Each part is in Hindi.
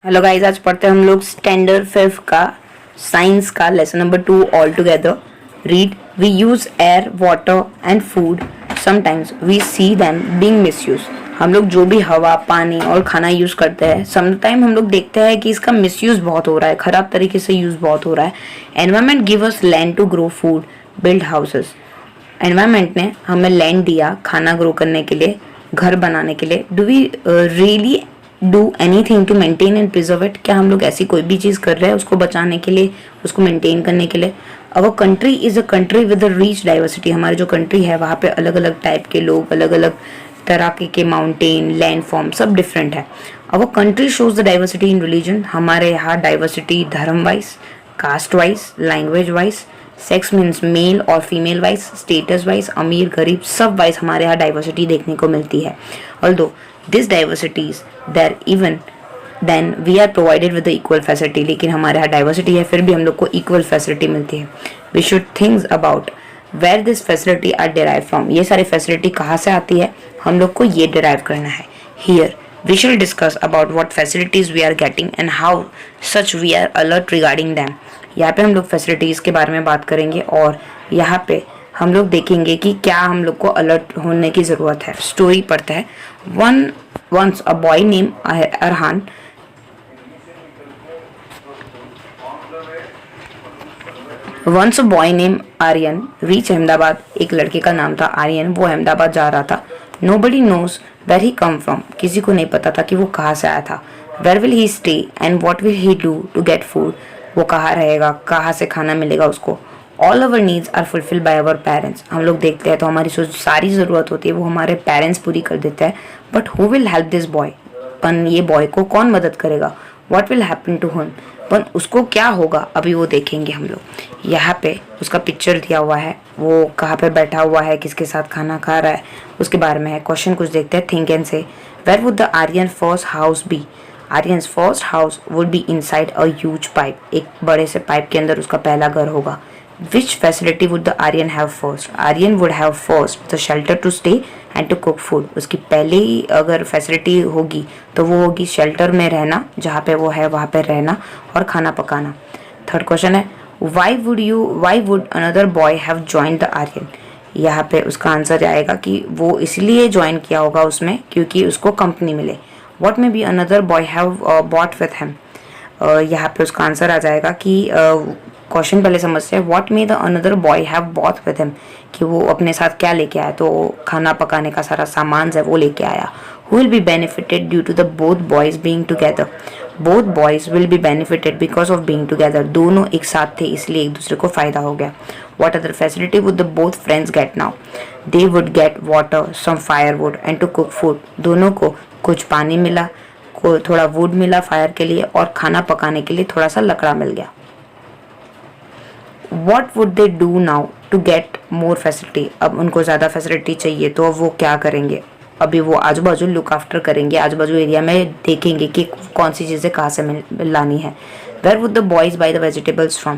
हेलो गाइस, आज पढ़ते हैं हम लोग स्टैंडर्ड 5 का साइंस का lesson number 2 all together. Read, we use air, water and food, sometimes we see them being misuse. हम लोग जो भी हवा, पानी और खाना यूज करते हैं, समटाइम हम लोग देखते हैं कि इसका मिसयूज बहुत हो रहा है, खराब तरीके से यूज बहुत हो रहा है। Environment give us land to grow food, build houses. Environment ने हमें लैंड दिया खाना ग्रो करने के लिए, घर बनाने के लिए। Do we really do anything to maintain and preserve it? क्या हम लोग ऐसी कोई भी चीज़ कर रहे हैं उसको बचाने के लिए, उसको मेंटेन करने के लिए? Our country is a country with a reach diversity. हमारी जो कंट्री है वहाँ पे अलग अलग टाइप के लोग, अलग अलग तरह के माउंटेन, लैंड फॉर्म सब डिफरेंट है। Our country shows the diversity in religion. हमारे यहाँ डाइवर्सिटी धर्म wise, caste wise, language wise, sex means male और फीमेल वाइज, स्टेटस वाइज, अमीर गरीब सब वाइज हमारे यहाँ डाइवर्सिटी देखने को मिलती है। Although this diversities there even then we are provided with the equal facility. लेकिन हमारे यहाँ डाइवर्सिटी है फिर भी हम लोग को इक्वल फैसिलिटी मिलती है। We should think about where this facility are derive from. ये सारी फैसिलिटी कहाँ से आती है, हम लोग को ये डिराइव करना है। Here we shall discuss about what facilities we are getting and how such we are alert regarding them। यहाँ पे हम लोग फैसिलिटीज़ के बारे में बात करेंगे और यहाँ पे हम लोग देखेंगे कि क्या हम लोग को अलर्ट होने की ज़रूरत है। स्टोरी पढ़ते हैं। Once a boy name Arhan once a boy name Aryan reach Ahmedabad. एक लड़के का नाम था आर्यन, वो अहमदाबाद जा रहा था। Nobody knows where he come from। किसी को नहीं पता था कि वो कहाँ से आया था। Where will he stay and what will he do to get food। वो कहाँ रहेगा, कहाँ से खाना मिलेगा उसको। All our needs are fulfilled by our parents। हम लोग देखते हैं तो हमारी सारी ज़रूरत होती है वो हमारे पेरेंट्स पूरी कर देते हैं। But who will help this boy। पन ये बॉय को कौन मदद करेगा। What will happen to him। पर उसको क्या होगा अभी वो देखेंगे हम लोग। यहाँ पे उसका पिक्चर दिया हुआ है, वो कहाँ पे बैठा हुआ है, किसके साथ खाना खा रहा है, उसके बारे में है। क्वेश्चन कुछ देखते हैं। Think and say, where would the Aryan first house be. Aryan's first house would be inside a huge pipe. एक बड़े से पाइप के अंदर उसका पहला घर होगा। Which facility would the Aryan have first. Aryan would have first the shelter to stay and to cook food. उसकी पहली अगर फैसिलिटी होगी तो वो होगी शेल्टर में रहना, जहाँ पे वो है वहाँ पे रहना और खाना पकाना। थर्ड क्वेश्चन है, why would another boy have join the Aryan. यहाँ पे उसका आंसर आएगा कि वो इसलिए ज्वाइन किया होगा उसमें क्योंकि उसको कंपनी मिले। What may be another boy have bought with him. यहाँ पे उसका आंसर आ जाएगा कि क्वेश्चन पहले समझते हैं। What may the another boy have bought with him, कि वो अपने साथ क्या लेके आया, तो खाना पकाने का सारा सामान है वो लेके आया। Who will be benefited due to the both boys being together. Both boys will be benefited because of being together. दोनों एक साथ थे इसलिए एक दूसरे को फायदा हो गया। What other facility would the both friends get now. They would get water, some firewood and to cook food. दोनों को कुछ पानी मिला, को थोड़ा वुड मिला फायर के लिए और खाना पकाने के लिए थोड़ा सा लकड़ा मिल गया। What would they do now to get more facility। अब उनको ज़्यादा फैसिलिटी चाहिए तो वो क्या करेंगे। अभी वो आजू बाजू लुक आफ्टर करेंगे, आजू बाजू एरिया में देखेंगे कि कौन सी चीज़ें कहाँ से लानी है। Where would the boys buy the vegetables from।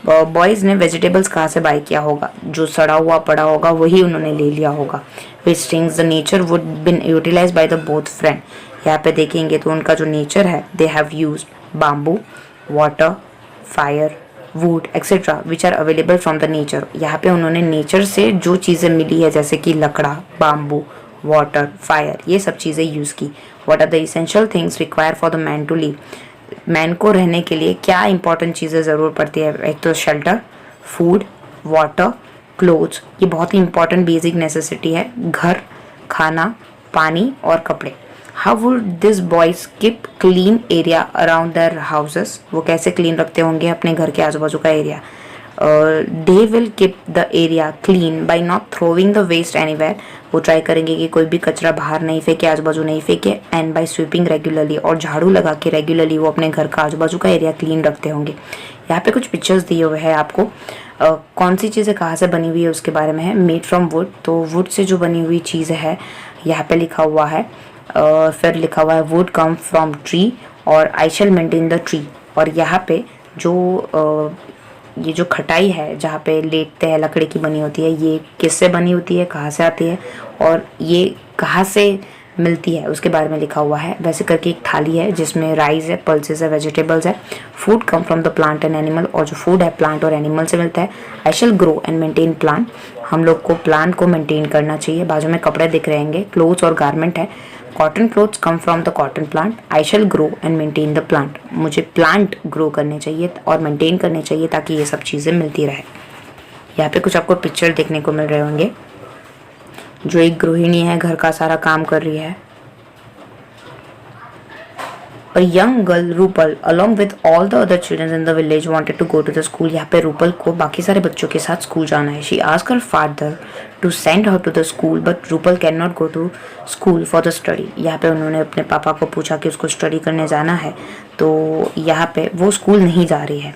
Boys ने वेजिटेबल्स कहाँ से बाई किया होगा, जो सड़ा हुआ पड़ा होगा वही उन्होंने ले लिया होगा। Which things the nature would been utilized by the both friend। यहाँ पे देखेंगे तो उनका जो नेचर है, they have used bamboo, water, fire, wood etcetera which are available from the nature. यहाँ पे उन्होंने नेचर से जो चीज़ें मिली है जैसे कि लकड़ा, बाम्बू, वाटर, फायर, ये सब चीज़ें यूज़ की। What are the essential things require for the man to live. मैन को रहने के लिए क्या इंपॉर्टेंट चीज़ें ज़रूर पड़ती है। एक तो शेल्टर, फूड, वाटर, क्लोथ्स, ये बहुत ही इंपॉर्टेंट बेसिक नेसेसिटी है। घर, खाना, पानी और कपड़े। How would this boys keep clean area around their houses. वो कैसे क्लीन रखते होंगे अपने घर के आजू बाजू का area. They will keep the area clean by not throwing the waste anywhere. वो ट्राई करेंगे कि कोई भी कचरा बाहर नहीं फेंके, आजू बाजू नहीं फेंके। एंड बाई स्वीपिंग रेगुलरली, और झाड़ू लगा के रेगुलरली वो अपने घर का आजू बाजू का एरिया क्लीन रखते होंगे। यहाँ पे कुछ पिक्चर्स दिए हुए हैं आपको। कौन सी चीज़ें कहाँ से बनी हुई है उसके बारे में है। मेड फ्रॉम वुड, तो वुड से जो बनी हुई चीज़ें है यहाँ पे लिखा हुआ है। फिर लिखा हुआ है वुड कम फ्रॉम ट्री और आई शैल मेंटेन द ट्री। और यहाँ पे जो ये जो खटाई है जहाँ पे लेटते हैं लकड़ी की बनी होती है, ये किससे बनी होती है, कहाँ से आती है और ये कहाँ से मिलती है उसके बारे में लिखा हुआ है। वैसे करके एक थाली है जिसमें राइस है, पल्सेस है, वेजिटेबल्स है। Food come from the plant and animal, और जो फूड है प्लांट और एनिमल से मिलता है। आई shall grow and maintain plant, हम लोग को प्लांट को मेंटेन करना चाहिए। बाजू में कपड़े दिख रहेंगे, क्लोथ्स और गारमेंट है। Cotton clothes come from the cotton plant. I shall grow and maintain the plant, मुझे प्लांट ग्रो करने चाहिए और मेंटेन करने चाहिए ताकि ये सब चीज़ें मिलती रहे। यहाँ पे कुछ आपको पिक्चर देखने को मिल रहे होंगे। जो एक गृहिणी है, घर का सारा काम कर रही है। A young girl Rupal along with all the other children in the village wanted to go to the school। यहाँ पे रूपल को बाकी सारे बच्चों के साथ स्कूल जाना है। She asked her father to send her to the school but Rupal cannot go to school for the study। यहाँ पे उन्होंने अपने पापा को पूछा कि उसको स्टडी करने जाना है, तो यहाँ पे वो स्कूल नहीं जा रही है।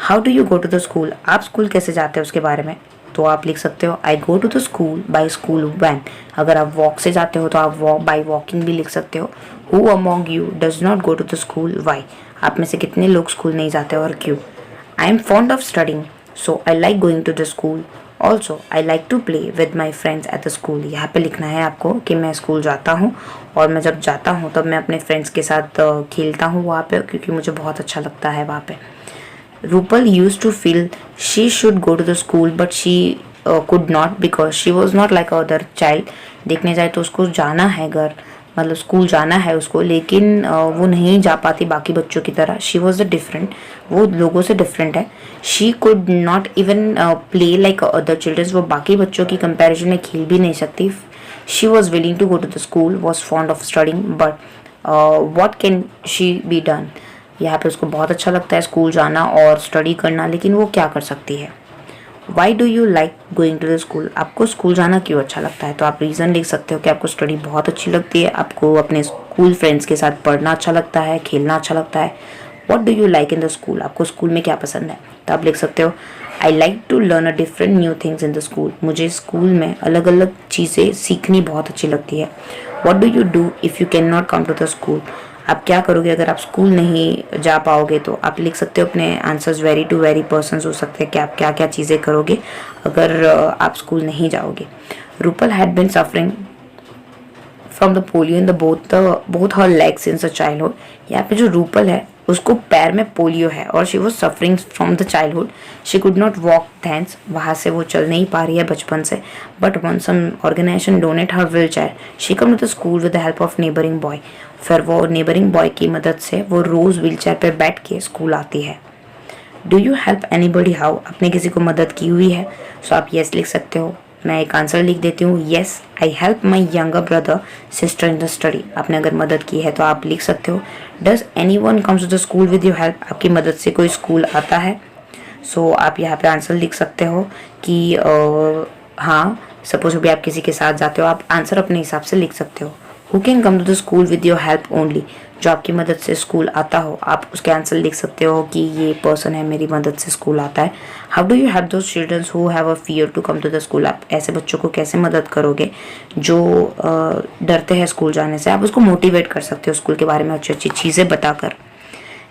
How do you go to the school? आप स्कूल कैसे जाते हैं उसके बारे में तो आप लिख सकते हो I go to the school by school van. अगर आप वॉक से जाते हो तो आप बाई वॉकिंग भी लिख सकते हो। Who among you does not go to the school, why, आप में से कितने लोग स्कूल नहीं जाते और क्यों। I am fond of studying so I like going to the school. Also I like to play with my friends at the school. यहाँ पे लिखना है आपको कि मैं स्कूल जाता हूँ और मैं जब जाता हूँ तब मैं अपने फ्रेंड्स के साथ खेलता हूँ वहाँ पे, क्योंकि मुझे बहुत अच्छा लगता है वहाँ पे। Rupal used to feel she should go to the school but she could not because she was not like other child। देखने जाए तो उसको जाना है घर, मतलब स्कूल जाना है उसको, लेकिन वो नहीं जा पाती बाकी बच्चों की तरह। शी वॉज द डिफरेंट, वो लोगों से डिफरेंट है। She could not even play like other childrens, वो बाकी बच्चों की कंपैरिजन में खेल भी नहीं सकती। She was willing to go to the school, was fond of studying but what can she be done. यहाँ पे उसको बहुत अच्छा लगता है स्कूल जाना और स्टडी करना, लेकिन वो क्या कर सकती है। Why do you like going to the school, आपको स्कूल जाना क्यों अच्छा लगता है, तो आप रीज़न लिख सकते हो कि आपको स्टडी बहुत अच्छी लगती है, आपको अपने स्कूल फ्रेंड्स के साथ पढ़ना अच्छा लगता है, खेलना अच्छा लगता है। What do you like in the school, आपको स्कूल में क्या पसंद है, तो आप लिख सकते हो I like to learn a different new things in the school, मुझे स्कूल में अलग अलग चीज़ें सीखनी बहुत अच्छी लगती है। What do you do if you can not come to the school, आप क्या करोगे अगर आप स्कूल नहीं जा पाओगे, तो आप लिख सकते हो अपने answers. Very to very persons हो सकते हैं कि आप क्या क्या चीज़ें करोगे अगर आप स्कूल नहीं जाओगे। Rupal had been suffering from the polio in the both her legs since a childhood. यहाँ पे जो रूपल है उसको पैर में पोलियो है और she was suffering from the childhood. She could not walk thanks, वहाँ से वो चल नहीं पा रही है बचपन से। But one some organisation donate her wheel chair, she come to the school with the help of neighbouring boy. फिर वो नेबरिंग बॉय की मदद से वो रोज़ व्हील चेयर पर बैठ के स्कूल आती है। Do you help anybody how, आपने किसी को मदद की हुई है, सो आप येस लिख सकते हो। मैं एक आंसर लिख देती हूँ, yes I help my younger brother sister in the study. आपने अगर मदद की है तो आप लिख सकते हो does any one comes to the school with your help, आपकी मदद से कोई स्कूल आता है। सो आप यहाँ पे आंसर लिख सकते हो कि हाँ, सपोज भी आप किसी के साथ जाते हो, आप आंसर अपने हिसाब से लिख सकते हो। Who can come to the school with your help only, जो आपकी मदद से स्कूल आता हो, आप उसके आंसर लिख सकते हो कि ये पर्सन है मेरी मदद से स्कूल आता है। How do you help those childrens who have a fear to come to the school, आप ऐसे बच्चों को कैसे मदद करोगे जो डरते हैं स्कूल जाने से। आप उसको मोटिवेट कर सकते हो स्कूल के बारे में अच्छी अच्छी चीज़ें बताकर।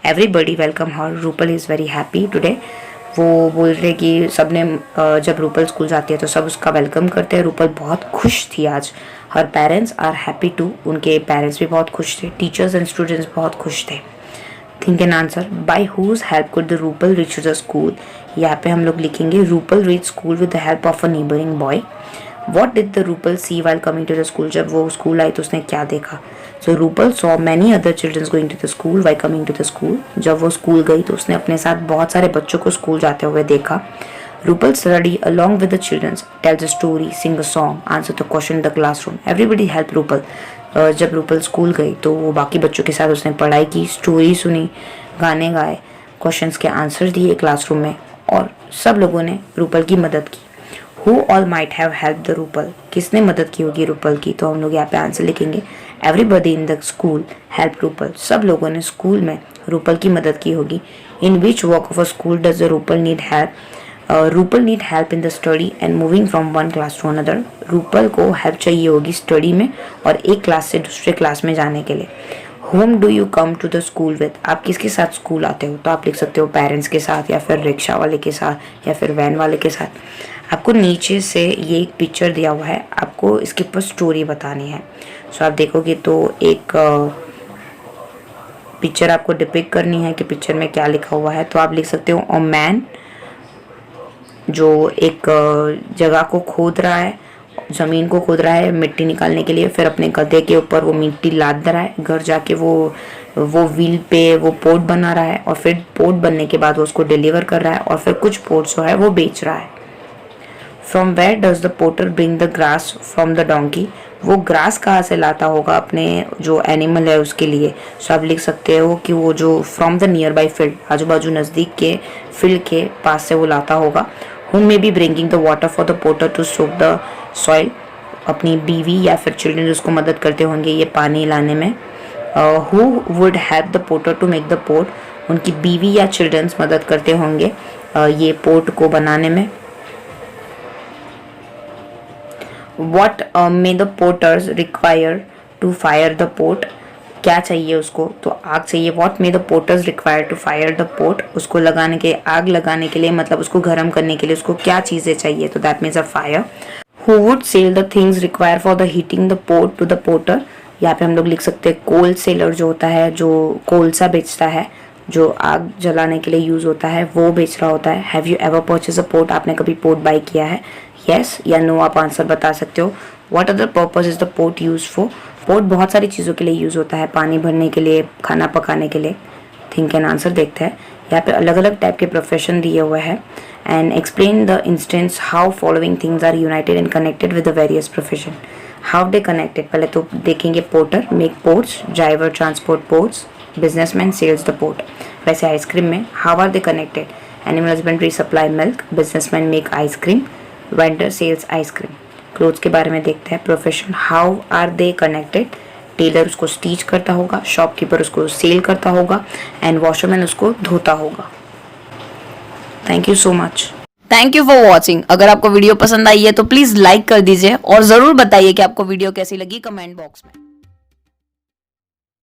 Everybody welcome her, Rupal is very happy today. वो बोल रहे कि सबने जब रूपल स्कूल जाती है तो सब उसका वेलकम करते हैं। रूपल बहुत खुश थी आज। हर पेरेंट्स आर हैप्पी टू, उनके पेरेंट्स भी बहुत खुश थे। टीचर्स एंड स्टूडेंट्स बहुत खुश थे। Think an answer, by whose help could the Rupal reach the school, यहाँ पे हम लोग लिखेंगे Rupal reach school with the help of a neighbouring boy. What did the Rupal see while coming to the school, जब वो स्कूल आई तो उसने क्या देखा। So Rupal saw many other childrens going to the school while coming to the school, जब वो स्कूल गई तो उसने अपने साथ बहुत सारे बच्चों को स्कूल जाते हुए देखा। Rupal study along with the childrens, tells a story, sing a song, answer the question in the classroom. Everybody help Rupal, जब रूपल स्कूल गई तो वो बाकी बच्चों के साथ उसने पढ़ाई की, स्टोरी सुनी, गाने गाए, क्वेश्चंस के आंसर दिए क्लासरूम में, और सब लोगों ने रूपल की मदद की। Who all might have help the Rupal, किसने मदद की होगी रूपल की, तो हम लोग यहाँ पे आंसर लिखेंगे everybody in the school help Rupal, सब लोगों ने स्कूल में रूपल की मदद की होगी। In which work of a school does the Rupal need help, Rupal need help in the study and moving from one class to another, Rupal को हेल्प चाहिए होगी स्टडी में और एक क्लास से दूसरे क्लास में जाने के लिए। Whom do you come to the school with, आप किसके साथ स्कूल आते हो, तो आप लिख सकते हो पेरेंट्स के साथ या फिर रिक्शा वाले के साथ या फिर वैन वाले के साथ। आपको नीचे से ये एक पिक्चर दिया हुआ है, आपको इसके ऊपर स्टोरी बतानी है। सो आप देखोगे तो एक पिक्चर आपको डिपिक्ट करनी है कि पिक्चर में क्या लिखा हुआ है। तो आप लिख सकते हो अ मैन जो एक जगह को खोद रहा है, ज़मीन को खोद रहा है मिट्टी निकालने के लिए, फिर अपने गधे के ऊपर वो मिट्टी लाद रहा है, घर जाके वो व्हील पे वो पोट बना रहा है, और फिर पोट बनने के बाद वो उसको डिलीवर कर रहा है, और फिर कुछ पोट जो है वो बेच रहा है। From where does the potter bring the grass from the donkey, वो ग्रास कहाँ से लाता होगा अपने जो एनिमल है उसके लिए। सो आप लिख सकते हो कि वो जो from the near by field, आजू बाजू नज़दीक के फील्ड के पास से वो लाता होगा। Who may be bringing the water for the potter to soak the soil, अपनी बीवी या फिर चिल्ड्रन उसको मदद करते होंगे ये पानी लाने में। Who would help the potter to make the pot, उनकी बीवी या चिल्ड्रंस मदद करते होंगे ये पोट को बनाने में। What may the potters require to fire the pot, क्या चाहिए उसको, तो आग चाहिए। What may the potters require to fire the pot, उसको लगाने के, आग लगाने के लिए मतलब उसको गर्म करने के लिए उसको क्या चीज़ें चाहिए, तो that means a fire। Who would sell the things required for the heating the pot to the potter, यहाँ पे हम लोग लिख सकते हैं कोल सेलर जो होता है, जो कोलसा बेचता है, जो आग जलाने के लिए यूज़ होता है, वो बेच रहा होता है। Have you ever purchase a pot, आपने कभी पोट बाई किया है, येस या नो आप आंसर बता सकते हो। What other purpose is the pot use for, pot बहुत सारी चीज़ों के लिए यूज़ होता है, पानी भरने के लिए, खाना पकाने के लिए। थिंक एंड आंसर देखते हैं। यहाँ पे अलग अलग टाइप के प्रोफेशन दिए हुए हैं। And explain the instance how following things are united and connected with the various profession. How they connected, पहले तो देखेंगे potter make pots, driver transport pots, businessman sells the pot. वैसे आइसक्रीम में how are they connected, animal husbandry supply milk, businessman make ice cream, vendor sells ice cream. Clothes के बारे में देखते हैं, profession how are they connected, tailor उसको स्टिच करता होगा, शॉपकीपर उसको सेल करता होगा, एंड वॉशरमैन उसको धोता होगा। Thank you so much. Thank you for watching. अगर आपको वीडियो पसंद आई है तो प्लीज लाइक कर दीजिए और जरूर बताइए कि आपको वीडियो कैसी लगी कमेंट बॉक्स में।